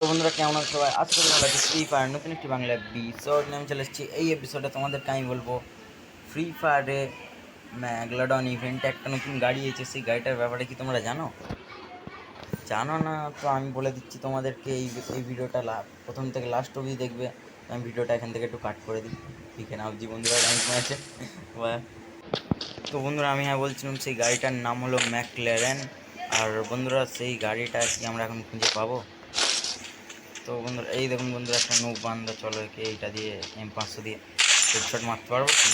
তো বন্ধুরা কেমন আছো সবাই? আজকে তোমরা ফ্রি ফায়ার নতুন একটি বাংলা এপিসোড নিয়ে চলে এসেছি। এই এপিসোডে তোমাদেরকে আমি বলবো ফ্রি ফায়ারে ম্যাগলাডন ইভেন্টে একটা নতুন গাড়ি এসেছে। সেই গাড়িটার ব্যাপারে কি তোমরা জানো? জানো না তো আমি বলে দিচ্ছি তোমাদেরকে। এই ভিডিওটা প্রথম থেকে লাস্ট অবধি দেখবে। আমি ভিডিওটা এখান থেকে একটু কাট করে দিই, লিখে নাও জি বন্ধুরা র্যাঙ্ক ম্যাচে। তো বন্ধুরা আমি বলছিলাম সেই গাড়িটার নাম হলো ম্যাকল্যারেন। আর বন্ধুরা সেই গাড়িটা কি আমরা এখন খুঁজে পাবো? তো বন্ধুরা এই দেখুন বন্ধুরা, একটা নৌক বান্ধা, চলো একে এইটা দিয়ে M500 দিয়ে হেডশট মারতে পারবো কি?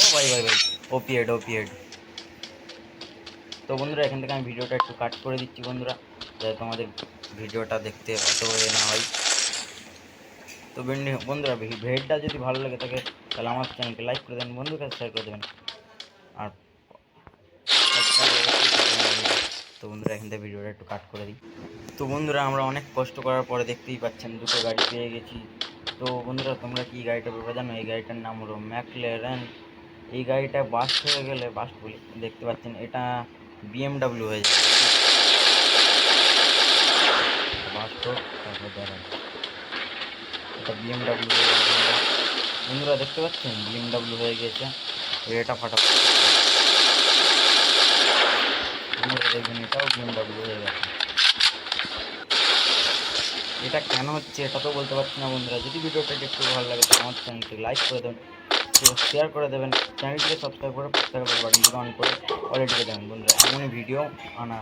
ও ভাই ভাই ভাই, ওপি হেড। তো বন্ধুরা এখান থেকে আমি ভিডিওটা একটু কাট করে দিচ্ছি বন্ধুরা, যাতে তোমাদের ভিডিওটা দেখতে অত না হয়। তো বন্ধুরা ভিডিওটা যদি ভালো লাগে থাকে তাহলে আমার চ্যানেলকে লাইক করে দেবেন, বন্ধুর কাছে শেয়ার করে দেবেন। আর তো বন্ধুরা এখান থেকে ভিডিওটা একটু কাট করে দিই। তো বন্ধুরা আমরা অনেক কষ্ট করার পরে দেখতেই পাচ্ছেন দুটো গাড়ি পেয়ে গেছি। তো বন্ধুরা তোমরা কি গাড়িটার ব্যাপারে জানো? এই গাড়িটার নাম হলো ম্যাকল্যারেন। এই গাড়িটা বাস্ট হয়ে গেলে, বাস্ট বলে দেখতে পাচ্ছেন এটা BMW হয়ে যাবে। বাস্ট হোক তারপর দাঁড়ান, এটা BMW হয়ে যাবে। বন্ধুরা দেখতে পাচ্ছেন BMW হয়ে গেছে। এটা ফাটাফাটি বন্ধুরা দেখবেন, এটাও BMW হয়ে গেছে। এটা কেন হচ্ছে এটা তো বলতে পারছি না বন্ধুরা। যদি ভিডিওটা একটু ভালো লাগে তাহলে আমার চ্যানেলটি লাইক করে দেবেন, শেয়ার করে দেবেন, চ্যানেলটিকে সাবস্ক্রাইব করে পাশে থাকা বেল বাটনটিকে অন করে অলরেডি দেবেন বন্ধুরা। এমনই ভিডিও আনা